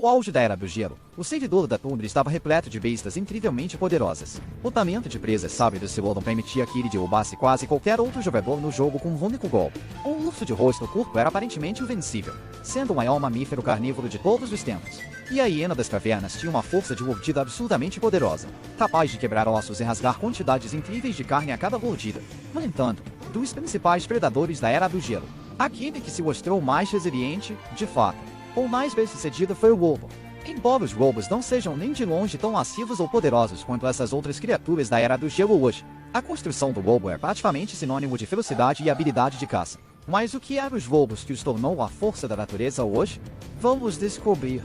No auge da Era do Gelo, o servidor da tundra estava repleto de bestas incrivelmente poderosas. O tamanho de presas sábio do Sewolon permitia que ele derrubasse quase qualquer outro jogador no jogo com um único golpe. O urso de rosto curto era aparentemente invencível, sendo o maior mamífero carnívoro de todos os tempos. E a hiena das cavernas tinha uma força de mordida absurdamente poderosa, capaz de quebrar ossos e rasgar quantidades incríveis de carne a cada mordida. No entanto, dos principais predadores da Era do Gelo, aquele que se mostrou mais resiliente, de fato, ou mais bem-sucedido foi o lobo. Embora os lobos não sejam nem de longe tão massivos ou poderosos quanto essas outras criaturas da Era do Gelo hoje, a construção do lobo é praticamente sinônimo de velocidade e habilidade de caça. Mas o que eram os lobos que os tornou a força da natureza hoje? Vamos descobrir.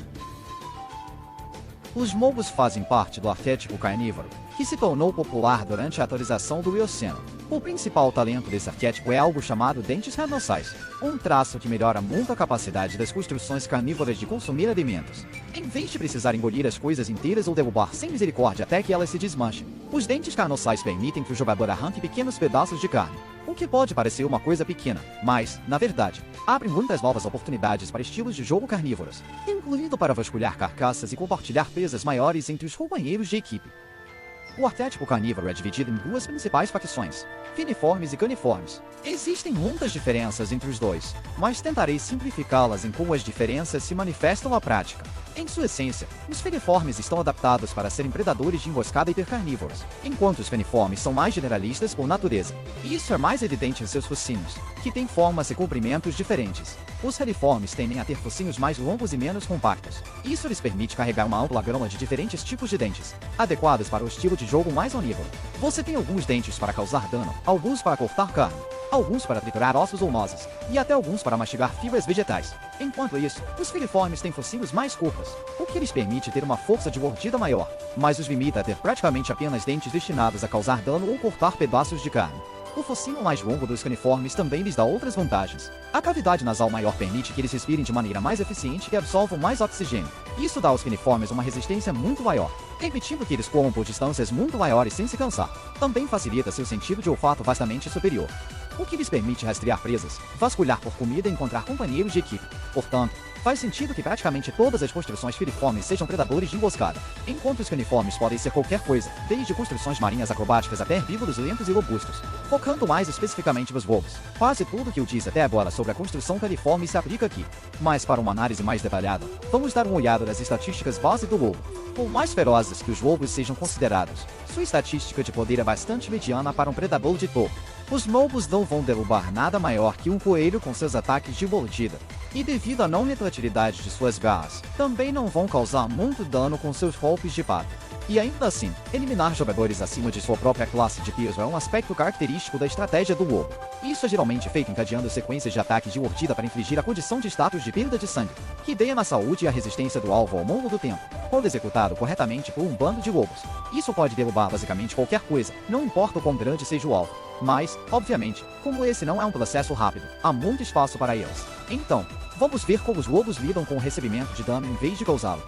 Os lobos fazem parte do arquétipo carnívoro, que se tornou popular durante a atualização do Eoceno. O principal talento desse arquétipo é algo chamado dentes carnossais, um traço que melhora muito a capacidade das construções carnívoras de consumir alimentos. Em vez de precisar engolir as coisas inteiras ou derrubar sem misericórdia até que elas se desmanchem, os dentes carnossais permitem que o jogador arranque pequenos pedaços de carne, o que pode parecer uma coisa pequena, mas, na verdade, abre muitas novas oportunidades para estilos de jogo carnívoros, incluindo para vasculhar carcaças e compartilhar presas maiores entre os companheiros de equipe. O arquétipo carnívoro é dividido em duas principais facções, filiformes e caniformes. Existem muitas diferenças entre os dois, mas tentarei simplificá-las em como as diferenças se manifestam na prática. Em sua essência, os filiformes estão adaptados para serem predadores de emboscada hipercarnívoros, enquanto os caniformes são mais generalistas por natureza. Isso é mais evidente em seus focinhos, que têm formas e comprimentos diferentes. Os filiformes tendem a ter focinhos mais longos e menos compactos. Isso lhes permite carregar uma ampla gama de diferentes tipos de dentes, adequados para o estilo de jogo mais onívoro. Você tem alguns dentes para causar dano, alguns para cortar carne, alguns para triturar ossos ou nozes, e até alguns para mastigar fibras vegetais. Enquanto isso, os filiformes têm focinhos mais curtos, o que lhes permite ter uma força de mordida maior, mas os limita a ter praticamente apenas dentes destinados a causar dano ou cortar pedaços de carne. O focinho mais longo dos caniformes também lhes dá outras vantagens. A cavidade nasal maior permite que eles respirem de maneira mais eficiente e absorvam mais oxigênio. Isso dá aos caniformes uma resistência muito maior, permitindo que eles corram por distâncias muito maiores sem se cansar. Também facilita seu sentido de olfato vastamente superior, o que lhes permite rastrear presas, vasculhar por comida e encontrar companheiros de equipe. Portanto, faz sentido que praticamente todas as construções filiformes sejam predadores de emboscada, enquanto os caniformes podem ser qualquer coisa, desde construções marinhas acrobáticas até herbívoros lentos e robustos. Focando mais especificamente nos lobos, quase tudo que eu disse até agora sobre a construção filiforme se aplica aqui. Mas para uma análise mais detalhada, vamos dar uma olhada nas estatísticas base do lobo. Por mais ferozes que os lobos sejam considerados, sua estatística de poder é bastante mediana para um predador de topo. Os lobos não vão derrubar nada maior que um coelho com seus ataques de mordida, e devido à não letalidade de suas garras, também não vão causar muito dano com seus golpes de pata. E ainda assim, eliminar jogadores acima de sua própria classe de peso é um aspecto característico da estratégia do lobo. Isso é geralmente feito encadeando sequências de ataques de mordida para infligir a condição de status de perda de sangue, que deia na saúde e a resistência do alvo ao longo do tempo, quando executado corretamente por um bando de lobos. Isso pode derrubar basicamente qualquer coisa, não importa o quão grande seja o alvo. Mas, obviamente, como esse não é um processo rápido, há muito espaço para eles. Então, vamos ver como os lobos lidam com o recebimento de dano em vez de causá-lo.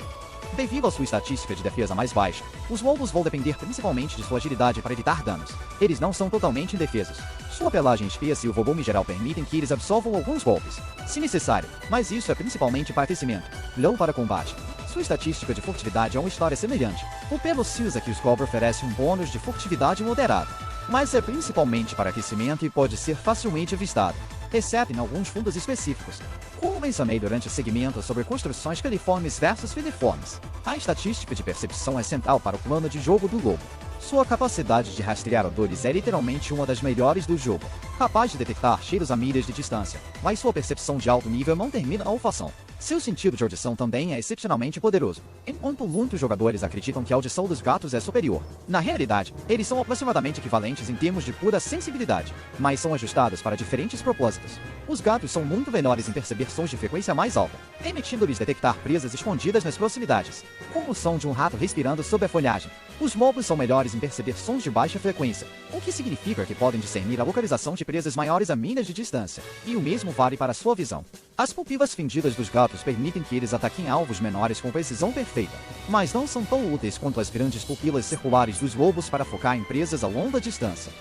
Devido à sua estatística de defesa mais baixa, os lobos vão depender principalmente de sua agilidade para evitar danos. Eles não são totalmente indefesos. Sua pelagem espessa e o volume geral permitem que eles absorvam alguns golpes, se necessário, mas isso é principalmente para aquecimento, não para combate. Sua estatística de furtividade é uma história semelhante. O pelo cinza que os cobra oferece um bônus de furtividade moderado, mas é principalmente para aquecimento e pode ser facilmente avistado, exceto em alguns fundos específicos. Como mencionei durante o segmento sobre construções caniformes versus filiformes, a estatística de percepção é central para o plano de jogo do lobo. Sua capacidade de rastrear odores é literalmente uma das melhores do jogo, capaz de detectar cheiros a milhas de distância, mas sua percepção de alto nível não termina na olfação. Seu sentido de audição também é excepcionalmente poderoso. Enquanto muitos jogadores acreditam que a audição dos gatos é superior, na realidade, eles são aproximadamente equivalentes em termos de pura sensibilidade, mas são ajustados para diferentes propósitos. Os gatos são muito menores em perceber sons de frequência mais alta, permitindo-lhes detectar presas escondidas nas proximidades, como o som de um rato respirando sob a folhagem. Os lobos são melhores em perceber sons de baixa frequência, o que significa que podem discernir a localização de presas maiores a milhas de distância, e o mesmo vale para sua visão. As pupilas fendidas dos gatos permitem que eles ataquem alvos menores com precisão perfeita, mas não são tão úteis quanto as grandes pupilas circulares dos lobos para focar em presas a longa distância.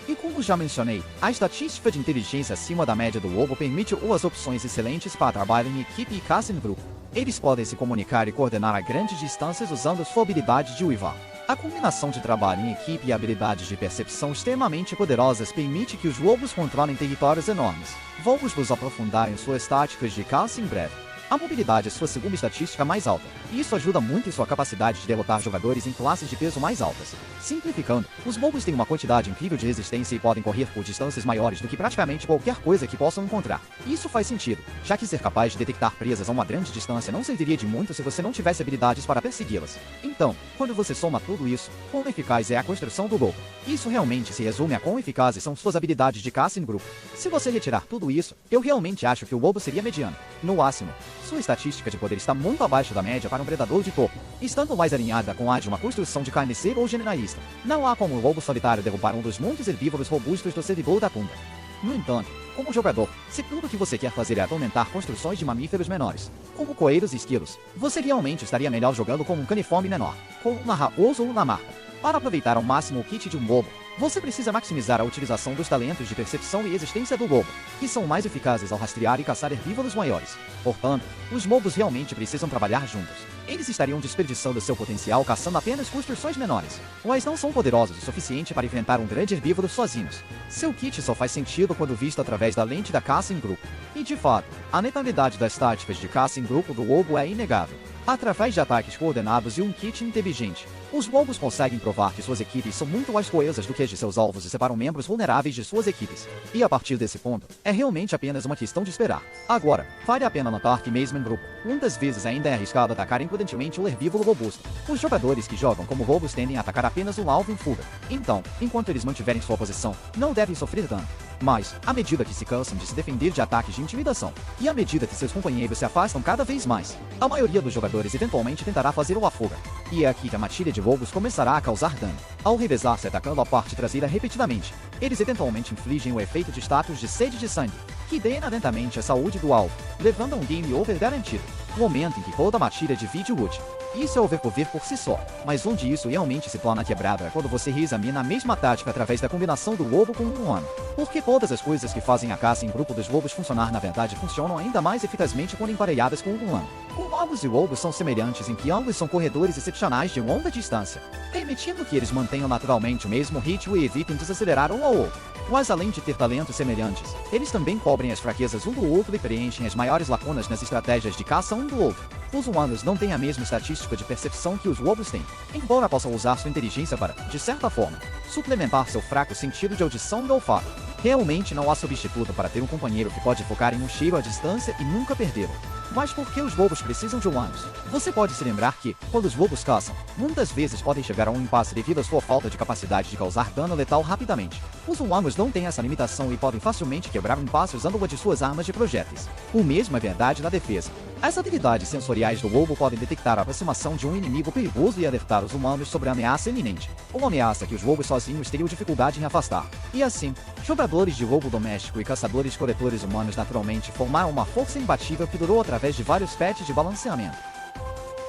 E como já mencionei, a estatística de inteligência acima da média do lobo permite as opções excelentes para trabalho em equipe e caça em grupo. Eles podem se comunicar e coordenar a grandes distâncias usando sua habilidade de uivar. A combinação de trabalho em equipe e habilidades de percepção extremamente poderosas permite que os lobos controlem territórios enormes. Vamos nos aprofundar em suas táticas de caça em breve. A mobilidade é sua segunda estatística mais alta, e isso ajuda muito em sua capacidade de derrotar jogadores em classes de peso mais altas. Simplificando, os lobos têm uma quantidade incrível de resistência e podem correr por distâncias maiores do que praticamente qualquer coisa que possam encontrar. Isso faz sentido, já que ser capaz de detectar presas a uma grande distância não serviria de muito se você não tivesse habilidades para persegui-las. Então, quando você soma tudo isso, quão eficaz é a construção do lobo? Isso realmente se resume a quão eficazes são suas habilidades de caça em grupo. Se você retirar tudo isso, eu realmente acho que o lobo seria mediano. No máximo, sua estatística de poder está muito abaixo da média para um predador de topo, estando mais alinhada com a de uma construção de carniceiro ou generalista. Não há como o lobo solitário derrubar um dos muitos herbívoros robustos do servidor da tundra. No entanto, como jogador, se tudo o que você quer fazer é aumentar construções de mamíferos menores, como coelhos e esquilos, você realmente estaria melhor jogando com um caniforme menor, como um raposo ou uma marca. Para aproveitar ao máximo o kit de um lobo, você precisa maximizar a utilização dos talentos de percepção e existência do lobo, que são mais eficazes ao rastrear e caçar herbívoros maiores. Portanto, os lobos realmente precisam trabalhar juntos. Eles estariam desperdiçando seu potencial caçando apenas construções menores, mas não são poderosos o suficiente para enfrentar um grande herbívoro sozinhos. Seu kit só faz sentido quando visto através da lente da caça em grupo. E de fato, a letalidade das táticas de caça em grupo do lobo é inegável. Através de ataques coordenados e um kit inteligente, os lobos conseguem provar que suas equipes são muito mais coesas do que as de seus alvos e separam membros vulneráveis de suas equipes. E a partir desse ponto, é realmente apenas uma questão de esperar. Agora, vale a pena notar que mesmo em grupo, muitas vezes ainda é arriscado atacar imprudentemente um herbívoro robusto. Os jogadores que jogam como lobos tendem a atacar apenas um alvo em fuga. Então, enquanto eles mantiverem sua posição, não devem sofrer dano. Mas, à medida que se cansam de se defender de ataques de intimidação, e à medida que seus companheiros se afastam cada vez mais, a maioria dos jogadores eventualmente tentará fazer uma fuga. E é aqui que a matilha de lobos começará a causar dano. Ao revezar-se atacando a parte traseira repetidamente, eles eventualmente infligem o efeito de status de sede de sangue, que drena lentamente a saúde do alvo, levando a um game over garantido. Momento em que toda a matilha divide o loot. Isso é o ver por si só, mas onde isso realmente se torna quebrado é quando você reexamina a mesma tática através da combinação do lobo com um humano. Porque todas as coisas que fazem a caça em grupo dos lobos funcionar na verdade funcionam ainda mais eficazmente quando emparelhadas com um humano. Os lobos e lobos são semelhantes em que ambos são corredores excepcionais de longa distância, permitindo que eles mantenham naturalmente o mesmo ritmo e evitem desacelerar um ao outro. Mas além de ter talentos semelhantes, eles também cobrem as fraquezas um do outro e preenchem as maiores lacunas nas estratégias de caça um do outro. Os humanos não têm a mesma estatística de percepção que os lobos têm, embora possam usar sua inteligência para, de certa forma, suplementar seu fraco sentido de audição e olfato. Realmente não há substituto para ter um companheiro que pode focar em um cheiro à distância e nunca perdê-lo. Mas por que os lobos precisam de humanos? Você pode se lembrar que, quando os lobos caçam, muitas vezes podem chegar a um impasse devido à sua falta de capacidade de causar dano letal rapidamente. Os humanos não têm essa limitação e podem facilmente quebrar um impasse usando uma de suas armas de projéteis. O mesmo é verdade na defesa. As habilidades sensoriais do lobo podem detectar a aproximação de um inimigo perigoso e alertar os humanos sobre a ameaça iminente, uma ameaça que os lobos sozinhos teriam dificuldade em afastar. E assim, jogadores de lobo doméstico e caçadores-coletores humanos naturalmente formaram uma força imbatível que durou através de vários patches de balanceamento,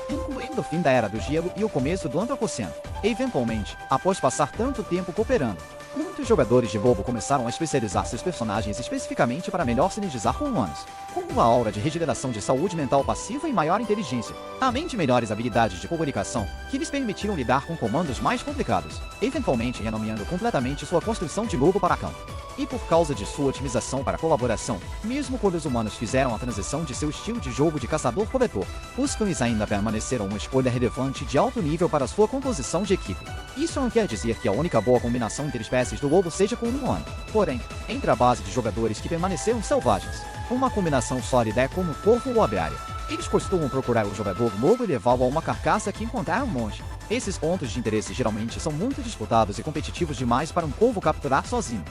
incluindo o fim da Era do Gelo e o começo do Antropoceno. Eventualmente, após passar tanto tempo cooperando, muitos jogadores de lobo começaram a especializar seus personagens especificamente para melhor sinergizar com humanos, com uma aura de regeneração de saúde mental passiva e maior inteligência, além de melhores habilidades de comunicação, que lhes permitiram lidar com comandos mais complicados, eventualmente renomeando completamente sua construção de lobo para campo. E por causa de sua otimização para colaboração, mesmo quando os humanos fizeram a transição de seu estilo de jogo de caçador-coletor, os cães ainda permaneceram uma escolha relevante de alto nível para sua composição de equipe. Isso não quer dizer que a única boa combinação entre espécies do lobo seja com um humano. Porém, entre a base de jogadores que permaneceram selvagens, uma combinação sólida é como o corvo ou a beária. Eles costumam procurar o jogador lobo e levá-lo a uma carcaça que encontraram longe. Esses pontos de interesse geralmente são muito disputados e competitivos demais para um corvo capturar sozinho.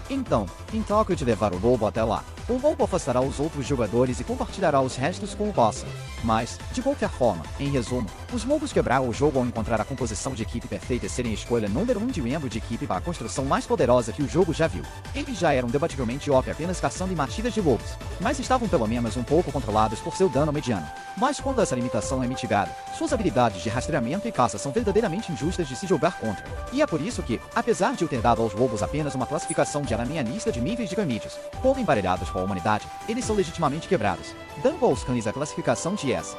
Então, em troca de levar o lobo até lá, o lobo afastará os outros jogadores e compartilhará os restos com o pássaro. Mas, de qualquer forma, em resumo, os lobos quebraram o jogo ao encontrar a composição de equipe perfeita e serem a escolha número 1 de membro de equipe para a construção mais poderosa que o jogo já viu. Eles já eram debativelmente OP apenas caçando em matilhas de lobos, mas estavam pelo menos um pouco controlados por seu dano mediano. Mas quando essa limitação é mitigada, suas habilidades de rastreamento e caça são verdadeiramente injustas de se jogar contra. E é por isso que, apesar de eu ter dado aos lobos apenas uma classificação de esteja na minha lista de níveis de canídeos. Pouco emparelhados com a humanidade, eles são legitimamente quebrados, dando aos cães a classificação de S.